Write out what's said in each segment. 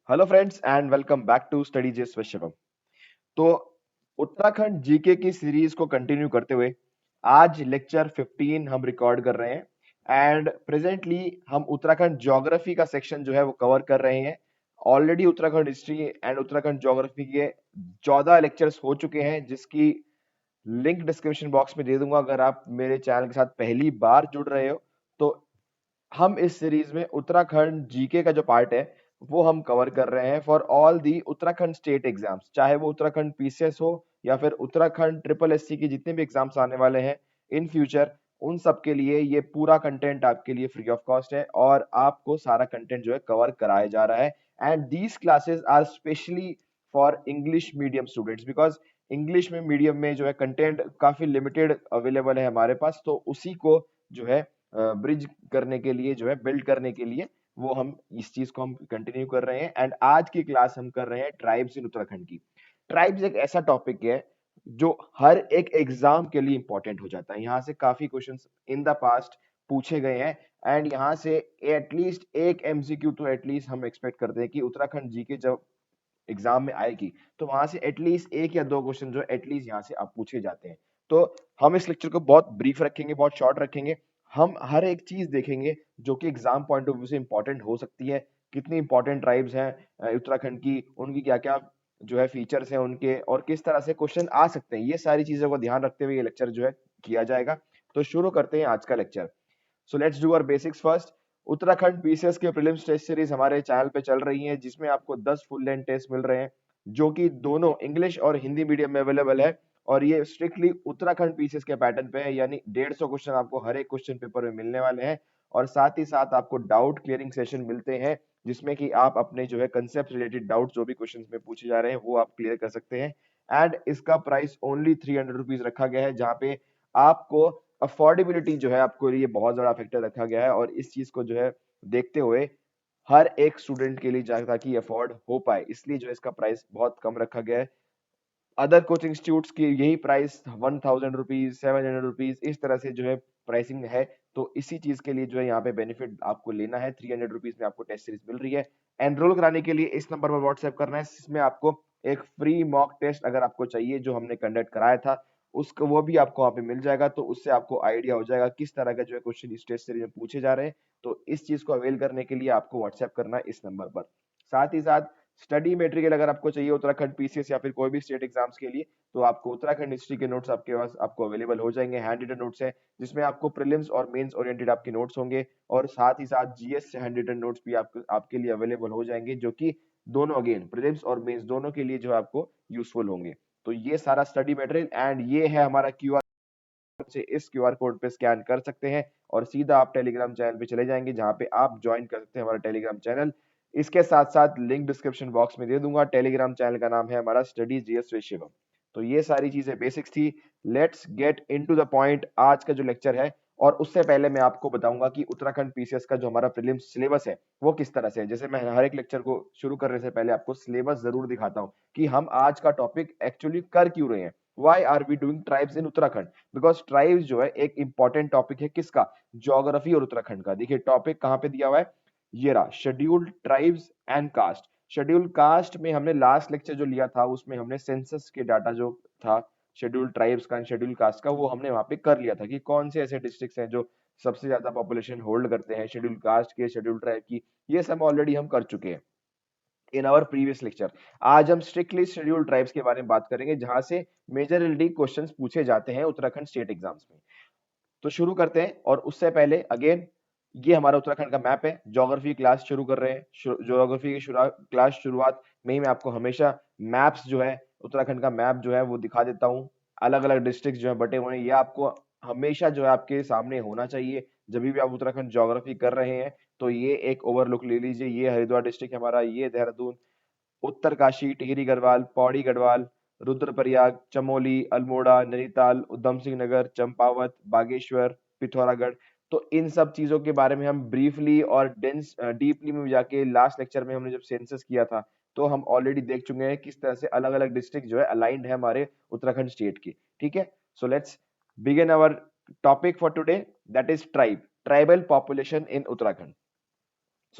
Hello friends and welcome back to study जेस with Shivam. तो Uttarakhand GK की सीरीज को कंटिन्यू करते हुए आज लेक्चर 15 हम रिकॉर्ड कर रहे हैं एंड प्रेजेंटली हम उत्तराखंड ज्योग्राफी का सेक्शन जो है वो कवर कर रहे हैं। Already Uttarakhand history and Uttarakhand geography के 14 लेक्चर्स हो चुके हैं, जिसकी लिंक डिस्क्रिप्शन बॉक्स में दे दूंगा अगर आप मेरे चैनल के साथ पहली बार जुड़ रहे हो। तो हम इस सीरीज में उत्तराखंड जीके का जो पार्ट है वो हम कवर कर रहे हैं for all the Uttarakhand state exams, चाहे वो उत्तराखंड पीसीएस हो या फिर उत्तराखंड ट्रिपल एससी की जितने भी एग्जाम्स आने वाले हैं इन फ्यूचर, उन सब के लिए ये पूरा कंटेंट आपके लिए फ्री ऑफ कॉस्ट है और आपको सारा कंटेंट जो है कवर कराया जा रहा है। And these classes are specially for English medium students, because English में मीडियम में जो है कंटेंट काफी लिमिटेड अवेलेबल है हमारे पास, तो उसी को जो है ब्रिज करने के लिए, जो है बिल्ड करने के लिए वो हम इस चीज को हम कंटिन्यू कर रहे हैं। एंड आज की क्लास हम कर रहे हैं ट्राइब्स इन उत्तराखंड की। ट्राइब्स एक ऐसा टॉपिक है जो हर एक एग्जाम के लिए इंपॉर्टेंट हो जाता है। यहाँ से काफी क्वेश्चंस इन द पास्ट पूछे गए हैं एंड यहाँ से एटलीस्ट एक एमसीक्यू तो एटलीस्ट हम एक्सपेक्ट करते हैं कि उत्तराखंड जी के जब एग्जाम में आएगी तो वहां से एटलीस्ट एक या दो क्वेश्चन जो एटलीस्ट यहाँ से आप पूछे जाते हैं। तो हम इस लेक्चर को बहुत ब्रीफ रखेंगे, बहुत शॉर्ट रखेंगे। हम हर एक चीज देखेंगे जो कि एग्जाम पॉइंट ऑफ व्यू से इंपॉर्टेंट हो सकती है। कितनी इंपॉर्टेंट ट्राइब्स हैं उत्तराखंड की, उनकी क्या क्या जो है फीचर्स हैं उनके, और किस तरह से क्वेश्चन आ सकते हैं, ये सारी चीजों को ध्यान रखते हुए ये लेक्चर जो है किया जाएगा। तो शुरू करते हैं आज का lecture. So let's do our basics first. Uttarakhand PCS के प्रीलिम्स टेस्ट सीरीज हमारे चैनल पे चल रही है, जिसमें आपको 10 फुल लेंथ टेस्ट मिल रहे हैं जो कि दोनों इंग्लिश और हिंदी मीडियम में अवेलेबल है। और ये स्ट्रिक्टली उत्तराखंड पीसीएस के पैटर्न पे है, यानी 150 क्वेश्चन आपको हर एक क्वेश्चन पेपर में मिलने वाले हैं। और साथ ही साथ आपको डाउट क्लियरिंग सेशन मिलते हैं, जिसमें कि आप अपने जो है कंसेप्ट रिलेटेड डाउट जो भी क्वेश्चन में पूछे जा रहे हैं वो आप क्लियर कर सकते हैं। एंड इसका प्राइस ओनली 300 रुपीज रखा गया है, जहाँ पे आपको अफोर्डेबिलिटी जो है आपको लिए बहुत ज्यादा फैक्टर रखा गया है। और इस चीज को जो है देखते हुए हर एक स्टूडेंट के लिए ताकि अफोर्ड हो पाए, इसलिए जो है इसका प्राइस बहुत कम रखा गया है। अदर कोचिंग इंस्टीट्यूट्स की यही प्राइस 1000 रुपीज, 700 रुपीज, इस तरह से जो है प्राइसिंग है। तो इसी चीज के लिए जो है यहाँ पे बेनिफिट आपको लेना है। 300 रुपीज में आपको टेस्ट सीरीज मिल रही है। एनरोल कराने के लिए इस नंबर पर व्हाट्सएप करना है, जिसमें आपको एक फ्री मॉक टेस्ट अगर आपको चाहिए जो हमने कंडक्ट कराया था उसको, वो भी आपको वहाँ पे मिल जाएगा। तो उससे आपको आइडिया हो जाएगा किस तरह का जो है क्वेश्चन इस टेस्ट सीरीज में पूछे जा रहे हैं। तो इस चीज को अवेल करने के लिए आपको व्हाट्सएप करना है इस नंबर पर। साथ ही साथ स्टडी मटेरियल अगर आपको चाहिए उत्तराखंड पीसीएस या फिर कोई भी स्टेट एग्जाम्स के लिए, तो आपको उत्तराखंड हिस्ट्री के नोट्स आपके पास आपको अवेलेबल हो जाएंगे। हैंड रिटन नोट्स है जिसमें आपको प्रीलिम्स और मेंस ओरिएंटेड आपके नोट्स होंगे, और साथ ही साथ जीएस से हैंड रिटन नोट्स भी आपके लिए अवेलेबल हो जाएंगे, जो कि दोनों अगेन प्रीलिम्स और मेंस दोनों के लिए जो है आपको यूजफुल होंगे। तो ये सारा स्टडी मटेरियल एंड ये है हमारा क्यूआर से, इस क्यूआर कोड पे स्कैन कर सकते हैं और सीधा आप टेलीग्राम चैनल पे चले जाएंगे, जहां पे आप ज्वाइन कर सकते हैं हमारा टेलीग्राम चैनल। इसके साथ साथ लिंक डिस्क्रिप्शन बॉक्स में दे दूंगा। टेलीग्राम चैनल का नाम है हमारा स्टडी जीएस विद शिवम। तो ये सारी चीजें बेसिक्स थी। Let's get into the point आज का जो लेक्चर है। और उससे पहले मैं आपको बताऊंगा कि उत्तराखंड पीसीएस का जो हमारा प्रीलिम्स सिलेबस है वो किस तरह से है। जैसे मैं हर एक लेक्चर को शुरू करने से पहले आपको सिलेबस जरूर दिखाता हूं कि हम आज का टॉपिक एक्चुअली कर क्यों रहे हैं। Why are we doing tribes in Uttarakhand? Because tribes जो है एक इंपॉर्टेंट टॉपिक है किसका, ज्योग्राफी और उत्तराखंड का। देखिए टॉपिक कहां पे दिया हुआ है, ये रहा, scheduled tribes and caste. Scheduled caste में हमने लास्ट लेक्चर जो लिया था उसमें हमने सेंसस के डाटा जो था शेड्यूल्ड ट्राइब्स का, शेड्यूल्ड कास्ट का, वो हमने वहां पे कर लिया था कि कौन से ऐसे डिस्ट्रिक्ट्स हैं जो सबसे ज्यादा पॉपुलेशन होल्ड करते हैं शेड्यूल्ड कास्ट के, शेड्यूल्ड ट्राइब की। ये सब ऑलरेडी हम कर चुके हैं इन आवर प्रीवियस लेक्चर। आज हम स्ट्रिक्टली शेड्यूल्ड ट्राइब्स के बारे में बात करेंगे, जहां से मेजरली क्वेश्चंस पूछे जाते हैं उत्तराखंड स्टेट एग्जाम्स में। तो शुरू करते हैं। और उससे पहले अगेन ये हमारा उत्तराखंड का मैप है। ज्योग्राफी क्लास शुरू कर रहे हैं। ज्योग्राफी की क्लास शुरुआत में ही मैं आपको हमेशा मैप्स जो है, उत्तराखंड का मैप जो है वो दिखा देता हूँ। अलग अलग डिस्ट्रिक्ट जो है बटे हुए हैं, ये आपको हमेशा जो है आपके सामने होना चाहिए जब भी आप उत्तराखंड ज्योग्राफी कर रहे हैं। तो ये एक ओवरलुक ले लीजिए। ये हरिद्वार डिस्ट्रिक्ट हमारा, ये देहरादून, उत्तरकाशी, टिहरी गढ़वाल, पौड़ी गढ़वाल, रुद्रप्रयाग, चमोली, अल्मोड़ा, नैनीताल, उधम सिंह नगर, चंपावत, बागेश्वर, पिथौरागढ़। तो इन सब चीजों के बारे में हम ब्रीफली और डेंस डीपली में जाके लास्ट लेक्चर में हमने जब सेंसस किया था तो हम ऑलरेडी देख चुके हैं किस तरह से अलग अलग डिस्ट्रिक्ट जो है अलाइंड है हमारे उत्तराखंड स्टेट की। ठीक है, so let's begin our topic for today, that is tribe, tribal population in Uttarakhand.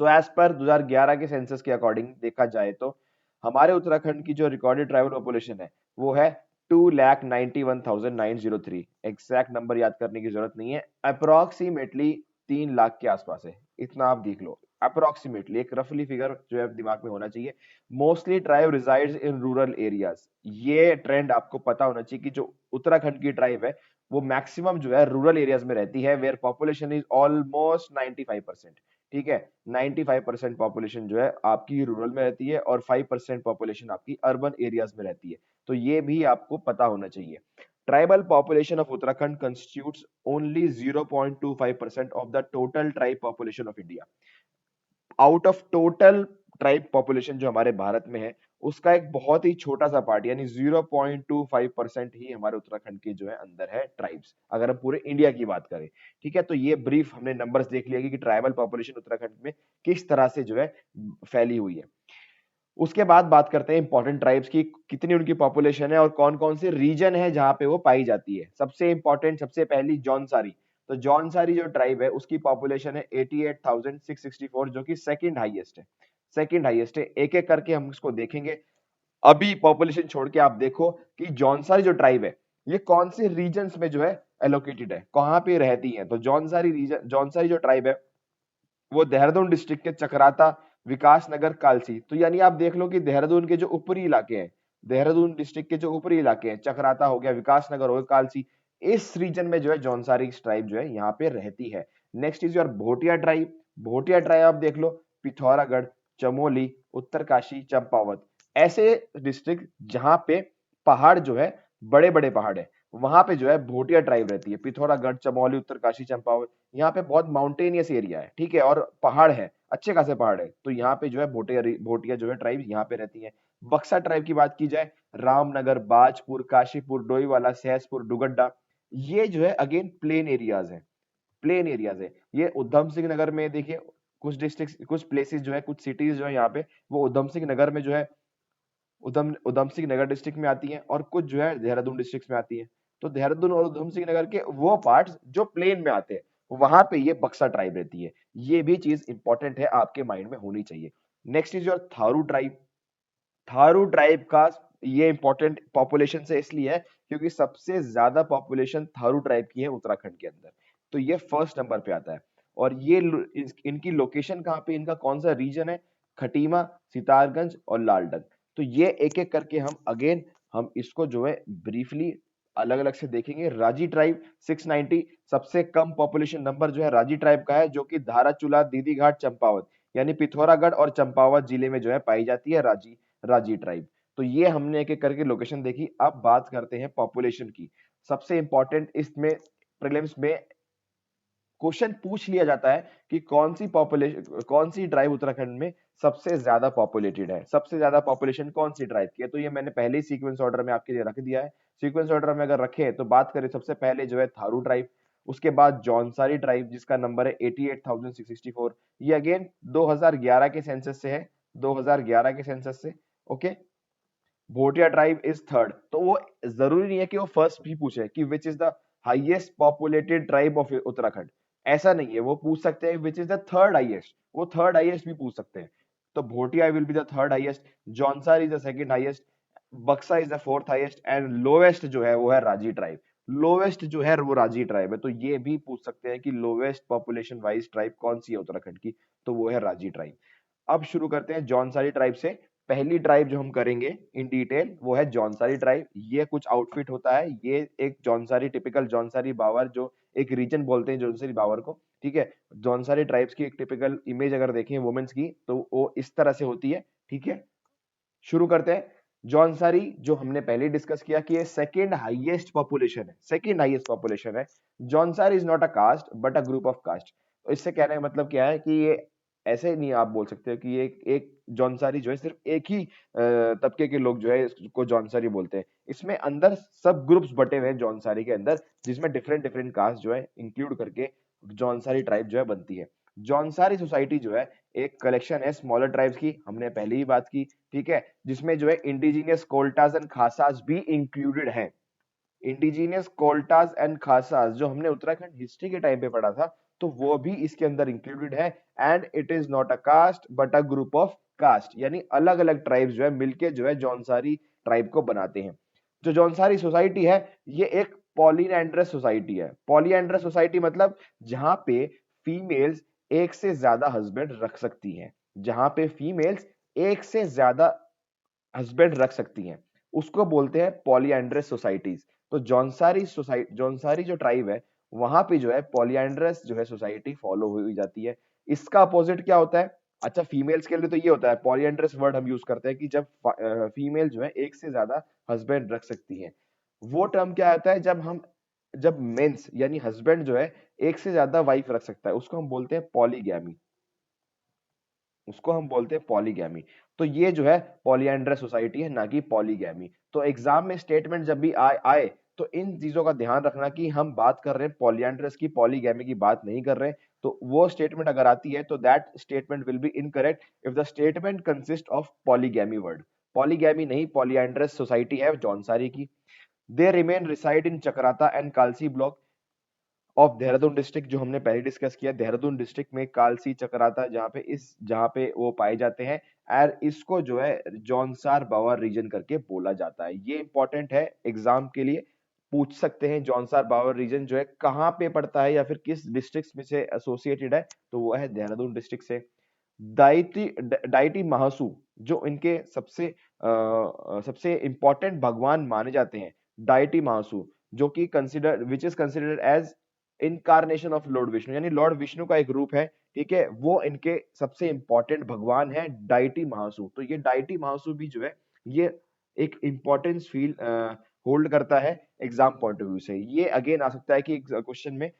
So as per 2011 के सेंसस के अकॉर्डिंग देखा जाए तो हमारे उत्तराखंड की जो रिकॉर्डेड ट्राइबल पॉपुलेशन है वो है 2,91,903। एग्जैक्ट नंबर याद करने की जरूरत नहीं है, अप्रोक्सीमेटली 3 लाख के आसपास है, इतना आप देख लो। अप्रोक्सीमेटली एक रफली फिगर जो है दिमाग में होना चाहिए। Mostly tribe resides in rural areas, ये ट्रेंड आपको पता होना चाहिए कि जो उत्तराखंड की ट्राइब है वो मैक्सिमम जो है रूरल एरियाज में रहती है, वेयर पॉपुलेशन इज ऑलमोस्ट 95%। ठीक है, 95% पॉपुलेशन जो है आपकी रूरल में रहती है और 5% पॉपुलेशन आपकी अर्बन एरियाज में रहती है, तो ये भी आपको पता होना चाहिए। Tribal population of Uttarakhand constitutes only 0.25% of the total tribe population of India. Out of total tribe population जो हमारे भारत में है उसका एक बहुत ही छोटा सा पार्ट यानी 0.25% ही हमारे उत्तराखंड के जो है अंदर है ट्राइब्स, अगर हम पूरे इंडिया की बात करें। ठीक है, तो ये ब्रीफ हमने नंबर्स देख लिया कि ट्राइबल पॉपुलेशन उत्तराखंड में किस तरह से जो है फैली हुई है। उसके बाद बात करते हैं इंपॉर्टेंट ट्राइब्स की, कितनी उनकी पॉपुलेशन है और कौन कौन से रीजन है जहां पे वो पाई जाती है। सबसे इंपॉर्टेंट, सबसे पहली जौनसारी। तो जौनसारी जो ट्राइब है उसकी पॉपुलेशन है 88,664 जो कि सेकंड हाईएस्ट है, सेकंड हाईएस्ट है। एक एक करके हम इसको देखेंगे। अभी पॉपुलेशन छोड़ के आप देखो कि जौनसारी जो ट्राइब है ये कौन से रीजन्स में जो है एलोकेटेड है, कहां पे रहती है। तो जौनसारी रीजन, जौनसारी जो ट्राइब है वो देहरादून डिस्ट्रिक्ट के चकराता, विकास नगर, कालसी। तो यानी आप देख लो कि देहरादून के जो ऊपरी इलाके हैं, देहरादून डिस्ट्रिक्ट के जो ऊपरी इलाके हैं, चकराता हो गया, विकास नगर हो गया, कालसी, इस रीजन में जो है जौनसारी ट्राइब जो है यहाँ पे रहती है। Next is your Bhotia tribe. Bhotia tribe आप देख लो, पिथौरागढ़, चमोली, उत्तरकाशी, चंपावत, ऐसे डिस्ट्रिक्ट जहां पे पहाड़ जो है बड़े बड़े पहाड़ है वहां पे जो है भोटिया ट्राइब रहती है। पिथौरागढ़, चमोली, उत्तरकाशी, चंपावत, यहाँ पे बहुत माउंटेनियस एरिया है, ठीक है, और पहाड़ है, अच्छे खासे पहाड़ है, तो यहाँ पे जो है भोटिया भोटिया जो है ट्राइब यहाँ पे रहती है। बक्सा ट्राइब की बात की जाए, रामनगर, बाजपुर, काशीपुर, डोईवाला, सहसपुर, डुगड्डा, ये जो है अगेन प्लेन एरियाज है, प्लेन एरियाज है। ये उधम सिंह नगर में देखिए, कुछ डिस्ट्रिक्ट, कुछ प्लेसेस जो है, कुछ सिटीज जो है यहाँ पे वो उधम सिंह नगर में जो है उधम सिंह नगर डिस्ट्रिक्ट में आती है और कुछ जो है देहरादून डिस्ट्रिक्ट में आती है। तो देहरादून और उधम सिंह नगर के वो पार्ट्स जो प्लेन में आते हैं वहां पे ये बक्सा ट्राइब रहती है। ये भी चीज इंपॉर्टेंट है, आपके माइंड में होनी चाहिए। Next is your Tharu tribe. Tharu tribe का ये इंपॉर्टेंट पॉपुलेशन से इसलिए है क्योंकि सबसे ज्यादा पॉपुलेशन थारू ट्राइब की है उत्तराखंड के अंदर, तो ये फर्स्ट नंबर पे आता है। और ये इनकी लोकेशन कहाँ पे, इनका कौन सा रीजन है, खटीमा, सितारगंज और लालडंग। तो ये एक एक करके हम इसको जो है ब्रीफली अलग अलग से देखेंगे। राजी ट्राइब 690, सबसे कम पॉपुलेशन नंबर जो है राजी ट्राइब का है, जो कि धाराचूला, दीदी घाट, चंपावत यानी पिथौरागढ़ और चंपावत जिले में जो है पाई जाती है राजी राजी ट्राइब। तो ये हमने एक एक करके लोकेशन देखी। अब बात करते हैं पॉपुलेशन की। सबसे इंपॉर्टेंट इसमें प्रीलिम्स में क्वेश्चन पूछ लिया जाता है कि कौन सी पॉपुलेशन, कौन सी ट्राइब उत्तराखंड में सबसे ज्यादा पॉपुलेटेड है, सबसे ज्यादा पॉपुलेशन कौन सी ट्राइब की है। तो ये मैंने पहले ही सीक्वेंस ऑर्डर में आपके लिए रख दिया है। सीक्वेंस ऑर्डर में अगर रखे तो बात करें सबसे पहले जो है थारू ट्राइब, उसके बाद जौनसारी ट्राइब जिसका नंबर है 88,664। ये अगेन 2011 के सेंसस से है, 2011 के सेंसस से। Okay, Bhotia tribe is third. तो वो जरूरी नहीं है कि वो फर्स्ट भी पूछे कि which is the highest populated tribe of Uttarakhand, ऐसा नहीं है, वो पूछ सकते हैं which is the third highest, वो थर्ड हाईएस्ट भी पूछ सकते हैं। तो Bhotia will be the third highest, Jaunsar is the second highest, Buksa is the fourth highest and lowest जो है वो है राजी ट्राइब। लोवेस्ट जो है वो राजी ट्राइब है। तो ये भी पूछ सकते हैं कि लोवेस्ट पॉपुलेशन वाइज ट्राइब कौन सी है उत्तराखंड की, तो वो है राजी ट्राइब। अब शुरू करते हैं जौनसारी ट्राइब से। पहली ट्राइब जो हम करेंगे इन डिटेल वो है जौनसारी ट्राइब। ये कुछ आउटफिट होता है, ये एक जौनसारी, टिपिकल जौनसारी बावर, जो एक रीजन बोलते हैं जौनसारी बावर को, ठीक है। जौनसारी ट्राइब्स की एक टिपिकल इमेज अगर देखें वुमेन्स की तो वो इस तरह से होती है, ठीक है। शुरू करते हैं। जौनसारी जो हमने पहले डिस्कस किया कि ये सेकंड हाईएस्ट पॉपुलेशन है, सेकंड हाईएस्ट पॉपुलेशन है। Jaunsari is not a caste but a group of caste. तो इससे कहने का मतलब क्या है कि ये ऐसे नहीं आप बोल सकते हो कि ये एक जौनसारी जो है सिर्फ एक ही तबके के लोग जो है इसको जौनसारी बोलते हैं। इसमें अंदर सब ग्रुप्स बटे हुए हैं जौनसारी के अंदर, जिसमें डिफरेंट डिफरेंट कास्ट जो है इंक्लूड करके जौनसारी ट्राइब जो है बनती है। जौनसारी सोसाइटी जो है एक कलेक्शन है स्मॉलर ट्राइब्स की, हमने पहले ही बात की, ठीक है, जिसमें जो है इंडिजिनियस कोल्टास एंड खासास भी इंक्लूडेड है। इंडिजिनियस कोल्टास एंड खासास जो हमने उत्तराखंड हिस्ट्री के टाइम पे पढ़ा था, तो वो भी इसके अंदर इंक्लूडेड है। And it is not a caste but a group of caste, यानी अलग अलग ट्राइब्स जो है मिलके जो है जौनसारी ट्राइब को बनाते हैं। जो जौनसारी सोसाइटी है ये एक पॉलीएंड्रस सोसाइटी है। पॉलीएंड्रस सोसाइटी मतलब जहां पे फीमेल्स एक से ज्यादा हस्बैंड रख सकती हैं, जहां पे फीमेल्स एक से ज्यादा हस्बैंड रख सकती हैं, उसको बोलते हैं पॉलीएंड्रस सोसाइटीज। तो जौनसारी जो ट्राइब है वहां पे जो है पॉलीएंड्रस जो है सोसाइटी फॉलो हुई जाती है। इसका अपोजिट क्या होता है? अच्छा, फीमेल्स के लिए तो ये होता है, पॉलीएंड्रस वर्ड हम यूज करते हैं कि जब फीमेल जो है एक से ज्यादा हस्बैंड रख सकती है। वो टर्म क्या आता है? जब मेंस यानी हस्बैंड जो है एक से ज्यादा वाइफ रख सकता है, उसको हम बोलते हैं पॉलीगैमी, उसको हम बोलते हैं पॉलीगैमी। तो ये जो है पॉलीएंड्रस सोसाइटी है, ना कि पॉलीगैमी। तो एग्जाम में स्टेटमेंट जब भी आए तो इन चीजों का ध्यान रखना कि हम बात कर रहे हैं पॉलीएंड्रस की, पॉलीगैमी की बात नहीं कर रहे हैं। तो वो स्टेटमेंट अगर आती है तो that statement will be incorrect if the statement consist of polygamy word. Polygamy नहीं, पॉलीएंड्रस सोसाइटी है जौनसारी की। They remain reside in Chakrata and Kalsi block of Dehradun district, जो हमने पहले डिस्कस किया। देहरादून डिस्ट्रिक्ट में कालसी चक्राता जहाँ पे वो पाए जाते हैं, और इसको जो है जौनसार बावर रीजन करके बोला जाता है। ये इंपॉर्टेंट है, एग्जाम के लिए पूछ सकते हैं जौनसार बावर रीजन जो है कहाँ पे पड़ता है या फिर किस डिस्ट्रिक्ट में से एसोसिएटेड है, तो वो है देहरादून डिस्ट्रिक्ट से। डाइटी डाइटी महासू जो इनके सबसे इंपॉर्टेंट भगवान माने जाते हैं, डाइटी महासू, जो कि consider which is considered as incarnation of lord Vishnu, यानी लॉर्ड विष्णु का एक रूप है, ठीक है। वो इनके सबसे इंपॉर्टेंट भगवान है डाइटी महासू। तो ये डाइटी महासू भी जो है ये एक इंपॉर्टेंस फील होल्ड करता है एग्जाम पॉइंट ऑफ व्यू से। ये अगेन आ सकता है कि क्वेश्चन में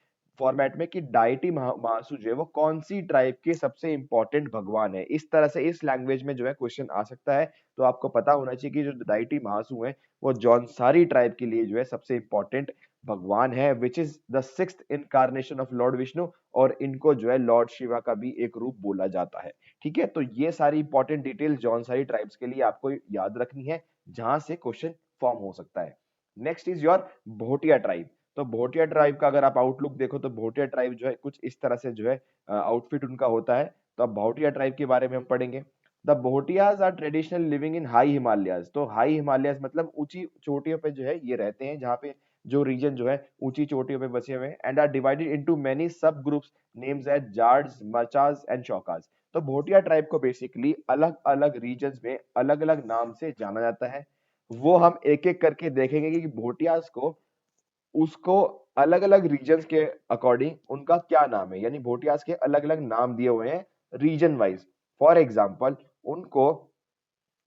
फॉर्मेट में कि डाइटी महासू जो है वो कौन सी ट्राइब के सबसे इंपॉर्टेंट भगवान है, इस तरह से इस लैंग्वेज में जो है क्वेश्चन आ सकता है। तो आपको पता होना चाहिए कि जो डाइटी महासू है वो जौनसारी ट्राइब के लिए जो है सबसे इंपॉर्टेंट भगवान है, विच is the sixth incarnation of lord Vishnu, और इनको जो है लॉर्ड शिवा का भी एक रूप बोला जाता है। ठीक है, तो ये सारी इंपॉर्टेंट डिटेल्स जौनसारी ट्राइब्स के लिए आपको याद रखनी है, जहां से क्वेश्चन फॉर्म हो सकता है। Next is your Bhotia tribe. तो भोटिया ट्राइब का अगर आप आउटलुक देखो तो भोटिया ट्राइब जो है कुछ इस तरह से जो है आउटफिट उनका होता है। तो अब भोटिया ट्राइब के बारे में हम पढ़ेंगे। The Bhotias are traditional living in high Himalayas. तो हाई हिमालयाज मतलब ऊंची चोटियों पे जो है ये रहते हैं, जहाँ पे जो रीजन जो है ऊंची चोटियों पे बसे हुए हैं। And are divided into many sub groups names as Jads, Marchas and Shaukas. तो भोटिया ट्राइब को बेसिकली अलग अलग रीजन्स में अलग अलग नाम से जाना जाता है। वो हम एक एक करके देखेंगे कि भोटियाज को उसको अलग अलग रीजन्स के अकॉर्डिंग उनका क्या नाम है, यानी भोटियाज के अलग अलग नाम दिए हुए हैं रीजन वाइज। फॉर एग्जाम्पल उनको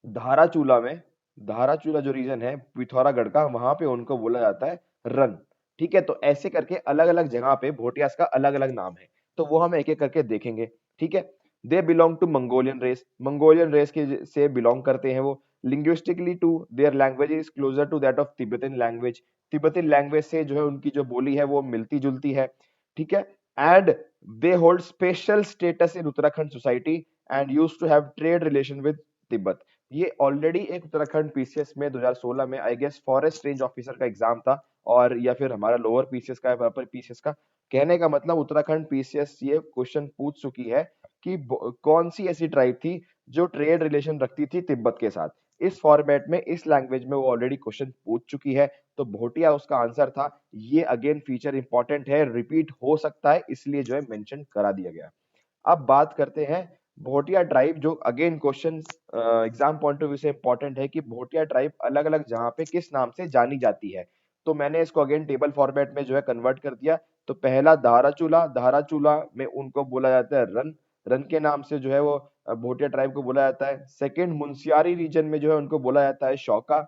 धाराचूला में, धाराचूला जो रीजन है पिथौरागढ़ का, वहां पे उनको बोला जाता है रन। ठीक है, तो ऐसे करके अलग अलग जगह पे भोटियास का अलग अलग नाम है, तो वो हम एक एक करके देखेंगे। ठीक है, they belong to Mongolian race, Mongolian race के से बिलोंग करते हैं वो। Linguistically too their language is closer to that of Tibetan language, Tibetan language से जो है उनकी जो बोली है वो मिलती जुलती है। ठीक है, and they hold special status in Uttarakhand society and use to have trade relation with Tibet. ये ऑलरेडी एक उत्तराखंड पीसीएस में 2016 में I guess forest range officer का एग्जाम था, और या फिर हमारा लोअर पीसीएस का या अपर पीसीएस का। कहने का मतलब उत्तराखंड पीसीएस ये क्वेश्चन पूछ चुकी है कि कौन सी ऐसी ट्राइब थी जो ट्रेड रिलेशन रखती थी तिब्बत के साथ। इस फॉर्मेट में इस लैंग्वेज में वो ऑलरेडी क्वेश्चन पूछ चुकी है, तो भोटिया उसका आंसर था। ये अगेन फीचर इंपॉर्टेंट है, रिपीट हो सकता है, इसलिए जो है मेंशन करा दिया गया। अब बात करते हैं भोटिया ट्राइब, जो again question exam point of view से इंपॉर्टेंट है कि भोटिया ट्राइब अलग अलग जहां पे किस नाम से जानी जाती है। तो मैंने इसको अगेन टेबल फॉर्मेट में जो है कन्वर्ट कर दिया। तो पहला धाराचूला, धाराचूला में उनको बोला जाता है रन, रन के नाम से जो है वो भोटिया ट्राइब को बोला जाता है। सेकेंड, मुंसियारी रीजन में जो है उनको बोला जाता है शौका।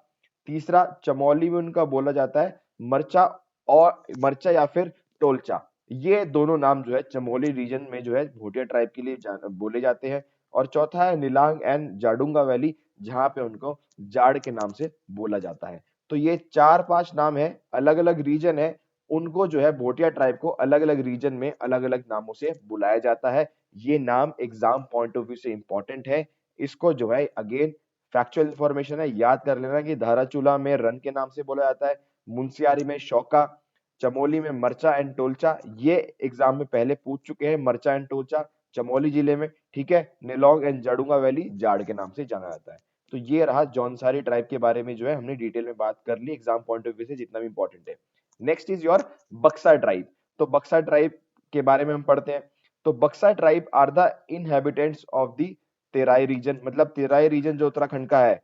तीसरा, चमोली में उनका बोला जाता है मरचा, और मरचा या फिर टोलचा। ये दोनों नाम जो है चमोली रीजन में जो है भोटिया ट्राइब के लिए बोले जाते हैं। और चौथा है निलांग एंड जाडुंगा वैली, जहां पे उनको जाड़ के नाम से बोला जाता है। तो ये चार पांच नाम है, अलग अलग रीजन है, उनको जो है भोटिया ट्राइब को अलग अलग रीजन में अलग अलग नामों से बुलाया जाता है। ये नाम एग्जाम पॉइंट ऑफ व्यू से इंपॉर्टेंट है। इसको जो है अगेन फैक्चुअल इंफॉर्मेशन है, याद कर लेना कि धाराचूला में रन के नाम से बोला जाता है, मुंसियारी में शौका, चमोली में मरचा एंड टोलचा, ये एग्जाम में पहले पूछ चुके हैं, मरचा एंड टोलचा। चमोली जिले में, ठीक है। नेलोंग एंड जाडूंगा वैली जाड़ के नाम से जाना जाता है। तो ये रहा जौनसारी ट्राइब के बारे में जो है हमने डिटेल में बात कर ली एग्जाम पॉइंट ऑफ व्यू से जितना भी इंपॉर्टेंट है। नेक्स्ट इज योर बक्सा ट्राइब। तो बक्सा ट्राइब के बारे में हम पढ़ते हैं। तो Buksa tribe are the inhabitants of the Terai region, मतलब तेराई रीजन जो उत्तराखंड का है,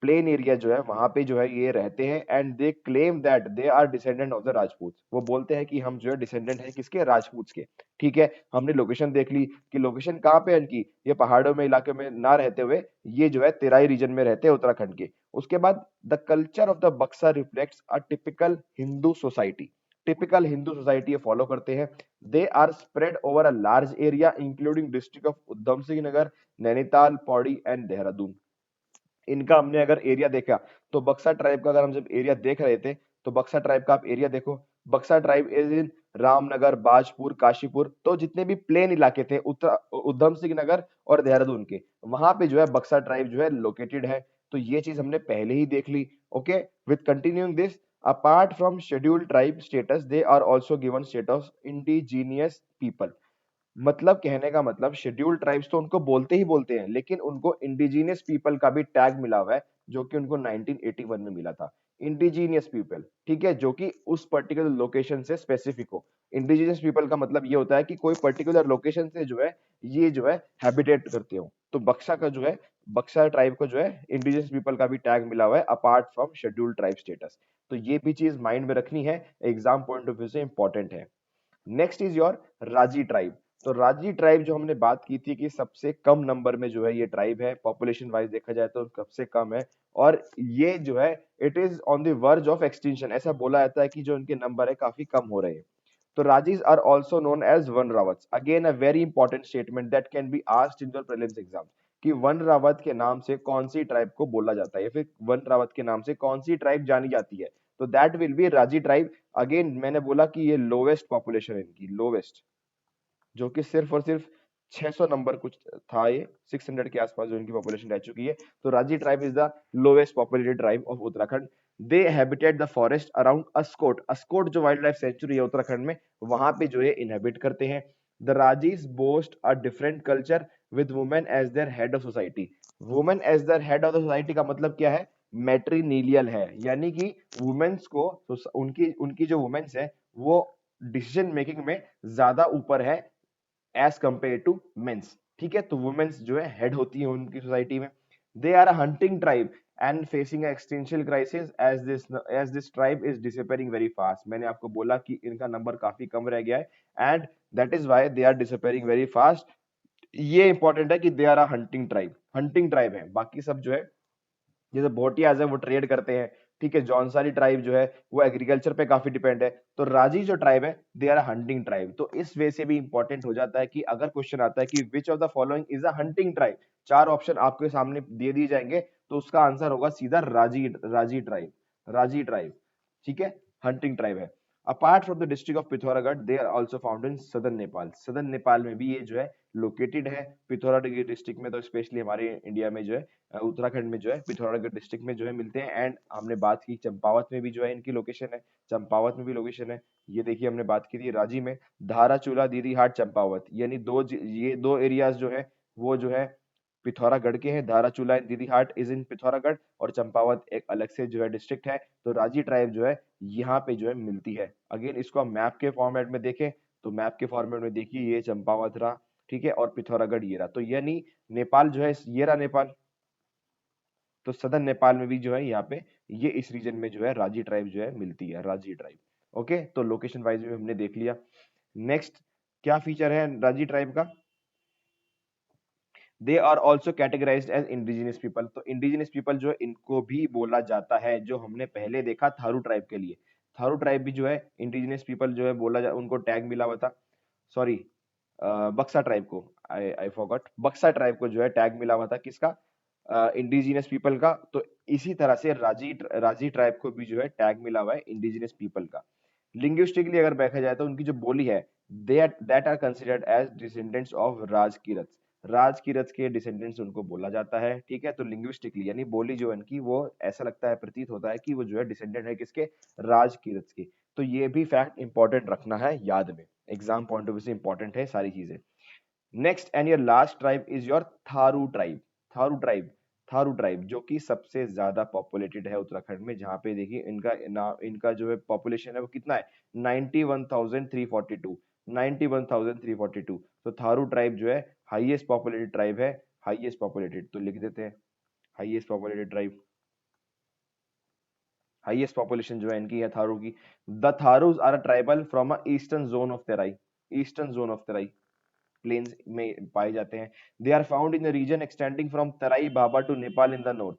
प्लेन एरिया जो है वहां पे जो है ये रहते हैं। And they claim that they are descendant of the Rajput. वो बोलते हैं कि हम जो है डिसेंडेंट है किसके, राजपूत के, ठीक है। हमने लोकेशन देख ली कि लोकेशन कहाँ पे है इनकी, ये पहाड़ों में इलाके में ना रहते हुए ये जो है तेराई रीजन में रहते हैं उत्तराखंड के। उसके बाद the culture of the Buksa reflects a typical Hindu society. Typical Hindu society ये फॉलो करते हैं। They are spread over a large area including district of Udham Singh Nagar, Nainital, Pauri and Dehradun. इनका हमने अगर एरिया देखा तो बक्सा ट्राइब का अगर हम जब एरिया देख रहे थे तो बक्सा ट्राइब का आप एरिया देखो। बक्सा tribe is in Ramnagar, Bajpur, Kashipur, तो जितने भी प्लेन इलाके थे उत्तर उधम सिंह नगर और देहरादून के, वहां पे जो है बक्सा ट्राइब जो है लोकेटेड है। तो ये चीज हमने पहले ही देख ली। Okay, with continuing this, apart from scheduled tribe status they are also given status indigenous people. मतलब कहने का मतलब शेड्यूल्ड ट्राइब्स तो उनको बोलते ही बोलते हैं, लेकिन उनको इंडिजीनियस पीपल का भी टैग मिला हुआ है जो कि उनको 1981 में मिला था। इंडिजीनियस पीपल, ठीक है, जो कि उस पर्टिकुलर लोकेशन से स्पेसिफिक हो। इंडिजीनियस पीपल का मतलब ये होता है कि कोई पर्टिकुलर लोकेशन से जो है ये जो है हैबिटेट करते हो। तो बक्सा का जो है, बक्सा ट्राइब को जो है इंडिजिनियस पीपल का भी टैग मिला हुआ है apart from scheduled tribe status. तो ये भी चीज माइंड में रखनी है, एग्जाम पॉइंट ऑफ व्यू से इंपॉर्टेंट है। नेक्स्ट इज योर राजी ट्राइब। तो राजी ट्राइब जो हमने बात की थी कि सबसे कम नंबर में जो है ये ट्राइब है, पॉपुलेशन वाइज देखा जाए तो सबसे कम है, और ये जो है it is on the verge of extinction. ऐसा बोला जाता है कि जो इनके नंबर है काफी कम हो रहे हैं। तो Rajis are also known as Van Rawat. Again a very important statement that can be asked in your prelims exam, कि वन रावत के नाम से कौन सी ट्राइब को बोला जाता है, या फिर वन रावत के नाम से कौन सी ट्राइब जानी जाती है। तो दैट विल बी राजी ट्राइब। अगेन मैंने बोला कि ये लोवेस्ट पॉपुलेशन है इनकी, लोवेस्ट, जो कि सिर्फ और सिर्फ 600 नंबर कुछ था, ये 600 के आसपास जो इनकी पॉपुलेशन रह चुकी है। तो राजी tribe is the lowest populated tribe of Uttarakhand. They habitat the forest around Askot. Askot जो वाइल्ड लाइफ सेंचुरी है उत्तराखंड में, वहां पे जो है इनहेबिट करते हैं। The Rajis boast a different culture with women as their head of society. Women as their head of the society का मतलब क्या है, मैट्रिनीलियल है, यानी कि वुमेन्स को, उनकी उनकी जो वुमेन्स है वो डिसीजन मेकिंग में ज्यादा ऊपर है एज कंपेयर टू मेंस, ठीक है। तो वुमेन्स जो है हेड होती है उनकी सोसाइटी में। They are a hunting tribe and facing existential crisis as this tribe is disappearing very fast. मैंने आपको बोला कि इनका नंबर काफी कम रह गया है and that is why they are disappearing very fast. ये इंपॉर्टेंट है कि they are a hunting tribe, hunting tribe है। बाकी सब जो है जैसे भोटियाज है वो ट्रेड करते हैं, ठीक है। जौनसारी ट्राइब जो है वो एग्रीकल्चर पे काफी डिपेंड है। तो राजी जो ट्राइब है दे आर हंटिंग ट्राइब। तो इस वे से भी इंपॉर्टेंट हो जाता है कि अगर क्वेश्चन आता है कि which of the following is a hunting tribe, चार ऑप्शन आपके सामने दे दिए जाएंगे, तो उसका आंसर होगा सीधा राजी, राजी ट्राइब, राजी ट्राइब, ठीक है, हंटिंग ट्राइब है। Apart from the district of Pithoragarh they are also found in southern Nepal. Southern Nepal में भी ये जो है लोकेटेड है। पिथौरागढ़ डिस्ट्रिक्ट में तो स्पेशली हमारे इंडिया में जो है उत्तराखंड में जो है पिथौरागढ़ डिस्ट्रिक्ट में जो है मिलते हैं। एंड हमने बात की चंपावत में भी जो है इनकी लोकेशन है, चंपावत में भी लोकेशन है। ये देखिए हमने बात की थी राजी में, धाराचूला, दीदीहाट, चंपावत, यानी ये दो एरियाज जो है वो जो है पिथौरागढ़ के हैं। धाराचूला and Didihat is in Pithoragarh, और चंपावत एक अलग से जो है डिस्ट्रिक्ट है। तो राजी ट्राइब जो है यहाँ पे जो है मिलती है। अगेन इसको हम मैप के फॉर्मेट में देखें तो मैप के फॉर्मेट में देखिए ये चंपावत रहा, ठीक है, और पिथौरागढ़ ये रहा। तो यानी नेपाल जो है ये रहा नेपाल। तो सदर्न नेपाल में भी जो है यहाँ पे ये इस रीजन में जो है राजी ट्राइब जो है मिलती है, राजी ट्राइब। ओके, तो लोकेशन वाइज भी हमने देख लिया। नेक्स्ट क्या फीचर है राजी ट्राइब का, they are also categorized as indigenous people. तो इंडिजिनियस पीपल जो है इनको भी बोला जाता है, जो हमने पहले देखा थारू ट्राइब के लिए। थारू ट्राइब भी जो है इंडिजिनियस पीपल जो है उनको टैग मिला हुआ था। सॉरी, बक्सा ट्राइब को, आई आई फॉरगॉट, बक्सा ट्राइब को जो है टैग मिला हुआ था किसका, इंडिजिनियस पीपल का। तो इसी तरह से राजी ट्राइब को भी जो है टैग मिला हुआ है इंडिजिनियस पीपल का। लिंग्विस्टिकली अगर देखा जाए तो उनकी जो बोली है that are considered as descendants of Rajkirat. Rajkirat के डिसेंडेंट्स उनको बोला जाता है, ठीक है। तो लिंग्विस्टिकली यानी बोली जो है इनकी वो ऐसा लगता है, प्रतीत होता है कि वो जो है डिसेंडेंट है किसके, राजकीरत के। तो ये भी फैक्ट इंपॉर्टेंट रखना है याद में, एग्जाम पॉइंट ऑफ व्यू से इंपॉर्टेंट है सारी चीजें। Next and your last tribe is your Tharu tribe. Tharu tribe, Tharu tribe जो कि सबसे ज्यादा पॉपुलेटेड है उत्तराखंड में, जहां पे देखिए इनका जो है पॉपुलेशन है वो कितना है, 91,342, 91,342। तो थारू ट्राइब जो है हाईएस्ट पॉपुलेटेड ट्राइब है, हाईएस्ट पॉपुलेटेड, तो लिख देते हैं highest populated tribe. Highest population जो है इनकी है थारू की। The Tharus are a tribal from a eastern zone of Terai, eastern zone of Terai plains में पाए जाते हैं। They are found in the region extending from Terai बाबा to Nepal in the north,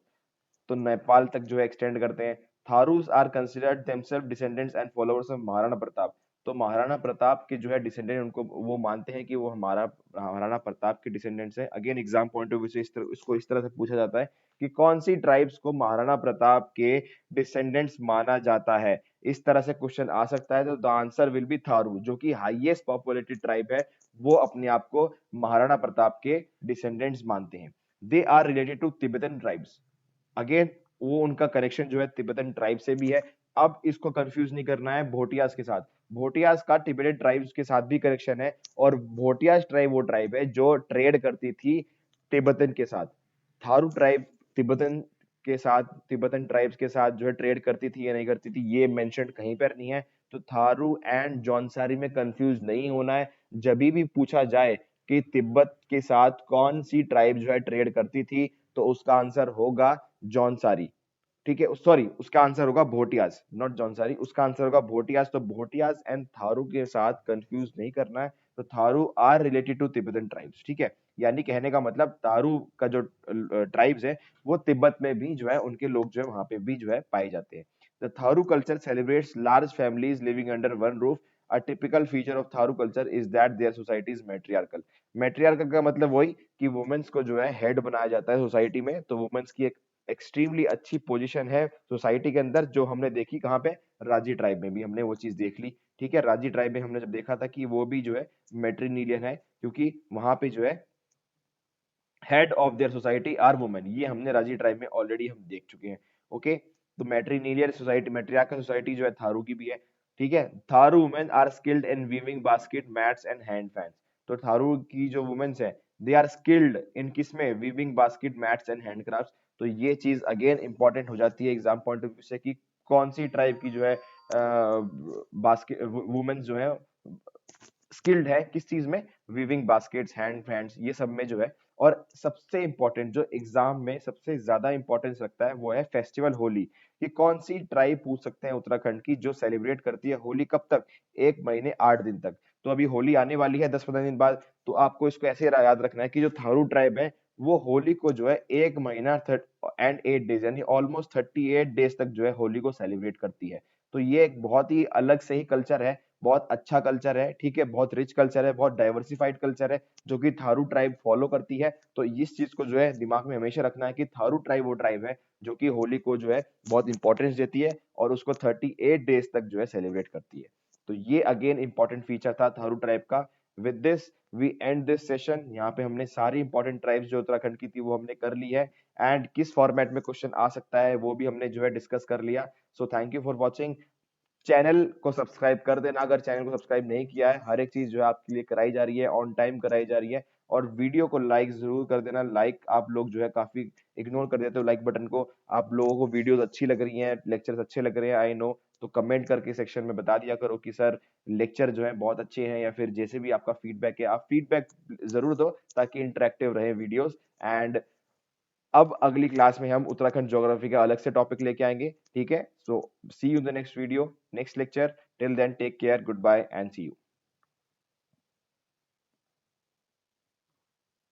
तो नेपाल तक जो है एक्सटेंड करते हैं। Tharus are considered themselves descendants and followers of Maharana Pratap, तो महाराणा प्रताप के जो है डिसेंडेंट, उनको वो मानते हैं कि वो हमारा महाराणा प्रताप के डिसेंडेंट्स हैं। Again exam point of view से इसको इस तरह से पूछा जाता है कि कौन सी ट्राइब्स को महाराणा प्रताप के डिसेंडेंट्स माना जाता है, इस तरह से क्वेश्चन आ सकता है। तो the answer will be Tharu, जो कि हाईएस्ट पॉपुलेटेड ट्राइब है, वो अपने आप को महाराणा प्रताप के डिसेंडेंट्स मानते हैं। They are related to Tibetan tribes, again वो उनका कनेक्शन जो है तिब्बतन ट्राइब से भी है। अब इसको कंफ्यूज नहीं करना है भोटियाज के साथ, भोटियाज का तिब्बतन ट्राइब्स के साथ भी कनेक्शन है, और भोटियाज ट्राइब वो ट्राइब है जो ट्रेड करती थी तिब्बतन के साथ। थारू ट्राइब तिब्बतन के साथ, तिब्बतन ट्राइब्स के साथ जो है ट्रेड करती थी या नहीं करती थी, ये मेंशन कहीं पर नहीं है। तो थारू एंड जौनसारी में कंफ्यूज नहीं होना है। जब भी पूछा जाए कि तिब्बत के साथ कौन सी ट्राइब जो है ट्रेड करती थी, तो उसका आंसर होगा जौनसारी, ठीक है, सॉरी उसका आंसर होगा भोटियाज, नॉट जौनसारी, उसका आंसर होगा भोटियाज। तो भोटियाज एंड थारू के साथ कंफ्यूज नहीं करना है। तो Tharu are related to Tibetan tribes, ठीक है, यानी कहने का मतलब तारू का जो ट्राइब्स है वो तिब्बत में भी जो है उनके लोग जो है वहां पे भी जो है पाए जाते हैं। The Tharu culture celebrates large families living under one roof. A typical feature of Tharu culture is that their society is matriarchal. Matriarchal का मतलब वही कि वुमेन्स को जो है हेड बनाया जाता है सोसाइटी में, तो वुमेन्स की एक एक्सट्रीमली अच्छी पोजीशन है सोसाइटी के अंदर, जो हमने देखी कहाँ पे, राजी ट्राइब में भी हमने वो चीज देख ली, ठीक है। राजी ट्राइब में हमने जब देखा था कि वो भी जो है मेट्रीनिलियन है, क्योंकि वहां पे जो है head of their society are women, ये हमने राजी ट्राइब में ऑलरेडी हम देख चुके हैं। ओके, तो मैट्रीनिलियर सोसाइटी, मैट्रियार्कल सोसाइटी जो है थारू की भी है, ठीक है। Tharu women are skilled in weaving basket mats and hand fans, तो थारू की जो वुमेन्स है दे आर स्किल्ड इन किसमें, वीविंग बास्केट मैट्स एंड हैंडक्राफ्ट्स। तो ये चीज अगेन इंपॉर्टेंट हो जाती है एग्जाम पॉइंट ऑफ व्यू से कि कौन सी ट्राइब की जो है बास्केट वुमेन्स जो है स्किल्ड है किस चीज में, वीविंग बास्केट्स, हैंड फैंस, ये सब में जो है। और सबसे इंपॉर्टेंट जो एग्जाम में सबसे ज्यादा इंपॉर्टेंस रखता है वो है फेस्टिवल होली, कि कौन सी ट्राइब पूछ सकते हैं उत्तराखंड की जो सेलिब्रेट करती है होली, कब तक, 1 महीने 8 दिन तक। तो अभी होली आने वाली है 10-15 दिन बाद, तो आपको इसको ऐसे याद रखना है कि जो थारू ट्राइब है वो होली को जो है 1 महीना एंड 8 डेज यानी ऑलमोस्ट 38 डेज तक जो है होली को सेलिब्रेट करती है। तो ये एक बहुत ही अलग से ही कल्चर है, बहुत अच्छा कल्चर है, ठीक है, बहुत रिच कल्चर है, बहुत डाइवर्सिफाइड कल्चर है, जो कि थारू ट्राइब फॉलो करती है। तो इस चीज को जो है दिमाग में हमेशा रखना है कि थारू ट्राइब वो ट्राइब है जो कि होली को जो है बहुत इंपॉर्टेंस देती है और उसको 38 डेज तक जो है सेलिब्रेट करती है। तो ये अगेन इंपॉर्टेंट फीचर था थारू ट्राइब का। With this we end this session, यहाँ पे हमने सारी इंपॉर्टेंट ट्राइब्स जो उत्तराखंड की थी वो हमने कर ली है, एंड किस फॉर्मेट में क्वेश्चन आ सकता है वो भी हमने जो है डिस्कस कर लिया। So thank you for watching. Channel को सब्सक्राइब कर देना अगर चैनल को सब्सक्राइब नहीं किया है, हर एक चीज जो है आपके लिए कराई जा रही है, ऑन टाइम कराई जा रही है। और वीडियो को लाइक जरूर कर देना, लाइक आप लोग जो है काफी इग्नोर कर देते हो लाइक बटन को। आप लोगों को वीडियोस अच्छी लग रही हैं, लेक्चर्स अच्छे लग रहे हैं, आई नो, तो कमेंट करके सेक्शन में बता दिया करो कि सर लेक्चर जो है बहुत अच्छे हैं, या फिर जैसे भी आपका फीडबैक है आप फीडबैक जरूर दो ताकि इंटरेक्टिव रहे वीडियोस। एंड अब अगली क्लास में हम उत्तराखंड ज्योग्राफी का अलग से टॉपिक लेके आएंगे, ठीक है। So see you in the next video, next lecture. Till then take care, goodbye and see you.